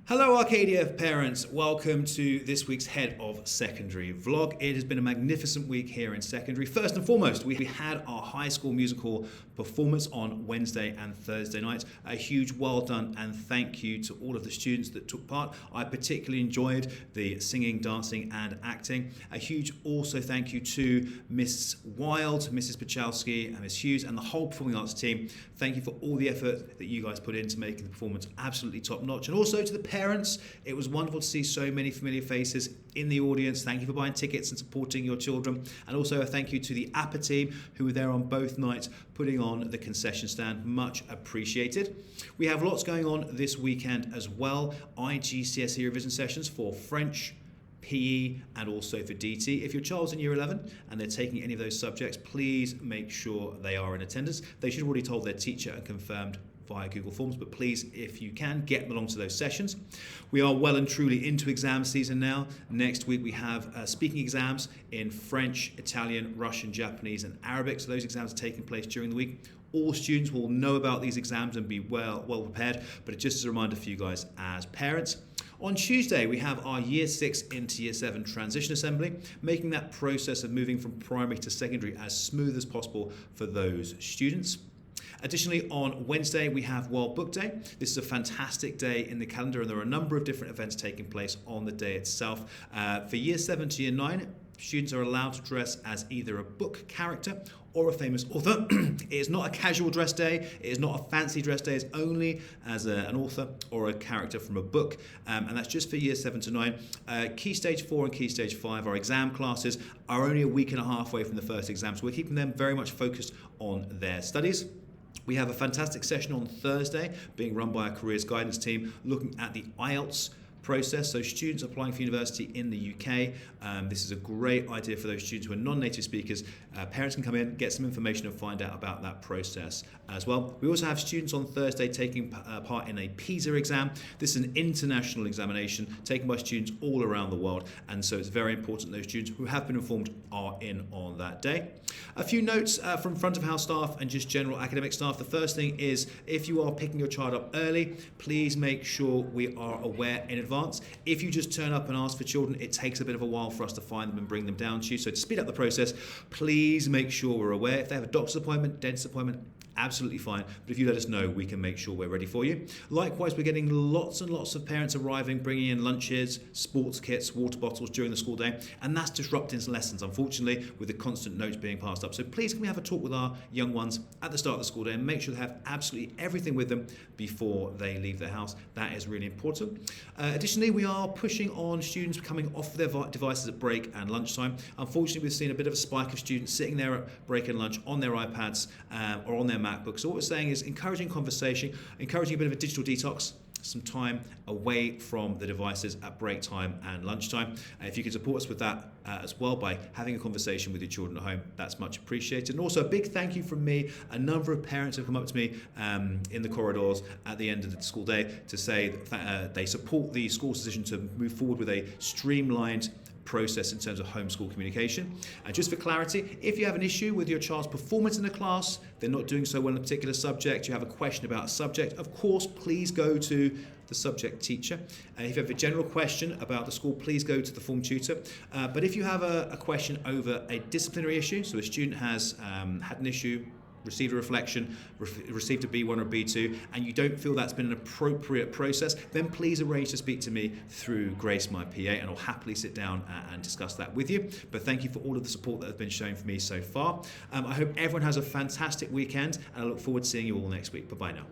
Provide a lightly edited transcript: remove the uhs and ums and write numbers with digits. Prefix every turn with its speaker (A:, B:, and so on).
A: Hello Arcadia parents, welcome to this week's Head of Secondary vlog. It has been a magnificent week here in secondary. First and foremost, we had our High School Musical performance on Wednesday and Thursday nights. A huge well done and thank you to all of the students that took part. I particularly enjoyed the singing, dancing and acting. A huge also thank you to Miss Wild, Mrs. Pachowski and Miss Hughes and the whole performing arts team. Thank you for all the effort that you guys put into making the performance absolutely top notch, and also to the parents. It was wonderful to see so many familiar faces in the audience. Thank you for buying tickets and supporting your children. And also a thank you to the APA team who were there on both nights putting on the concession stand. Much appreciated. We have lots going on this weekend as well. IGCSE revision sessions for French, PE and also for DT. If your child's in year 11 and they're taking any of those subjects, please make sure they are in attendance. They should have already told their teacher and confirmed via Google Forms, but please, if you can, get them along to those sessions. We are well and truly into exam season now. Next week we have speaking exams in French, Italian, Russian, Japanese and Arabic. So those exams are taking place during the week. All students will know about these exams and be well prepared, but just as a reminder for you guys as parents. On Tuesday, we have our Year 6 into Year 7 transition assembly, making that process of moving from primary to secondary as smooth as possible for those students. Additionally, on Wednesday, we have World Book Day. This is a fantastic day in the calendar, and there are a number of different events taking place on the day itself. For Year 7 to Year 9, students are allowed to dress as either a book character or a famous author. It is not a casual dress day. It is not a fancy dress day. It's only as an author or a character from a book. And that's just for Year 7 to 9. Key Stage 4 and Key Stage 5, our exam classes, are only a week and a half away from the first exam. So we're keeping them very much focused on their studies. We have a fantastic session on Thursday being run by our careers guidance team looking at the IELTS process. So students applying for university in the UK, this is a great idea for those students who are non-native speakers. Parents can come in, get some information and find out about that process as well. We also have students on Thursday taking part in a PISA exam. This is an international examination taken by students all around the world, and so it's very important those students who have been informed are in on that day. A few notes from front of house staff and just general academic staff. The first thing is, if you are picking your child up early, please make sure we are aware in advance. If you just turn up and ask for children, it takes a bit of a while for us to find them and bring them down to you. So to speed up the process, please make sure we're aware. If they have a doctor's appointment, dentist appointment, absolutely fine, but if you let us know, we can make sure we're ready for you. Likewise, we're getting lots and lots of parents arriving, bringing in lunches, sports kits, water bottles during the school day, and that's disrupting lessons, unfortunately, with the constant notes being passed up. So please, can we have a talk with our young ones at the start of the school day and make sure they have absolutely everything with them before they leave their house. That is really important. Additionally, we are pushing on students coming off their devices at break and lunchtime. Unfortunately, we've seen a bit of a spike of students sitting there at break and lunch on their iPads or on their MacBooks. So what we're saying is encouraging conversation, encouraging a bit of a digital detox, some time away from the devices at break time and lunchtime. If you can support us with that as well by having a conversation with your children at home, that's much appreciated. And also a big thank you from me. A number of parents have come up to me in the corridors at the end of the school day to say that they support the school's decision to move forward with a streamlined process in terms of homeschool communication. And just for clarity, if you have an issue with your child's performance in the class, they're not doing so well in a particular subject, you have a question about a subject, of course, please go to the subject teacher. If you have a general question about the school, please go to the form tutor. But if you have a question over a disciplinary issue, so a student has had an issue, received a reflection, received a B1 or a B2, and you don't feel that's been an appropriate process, then please arrange to speak to me through Grace, my PA, and I'll happily sit down and discuss that with you. But thank you for all of the support that has been shown for me so far. I hope everyone has a fantastic weekend, and I look forward to seeing you all next week. Bye-bye now.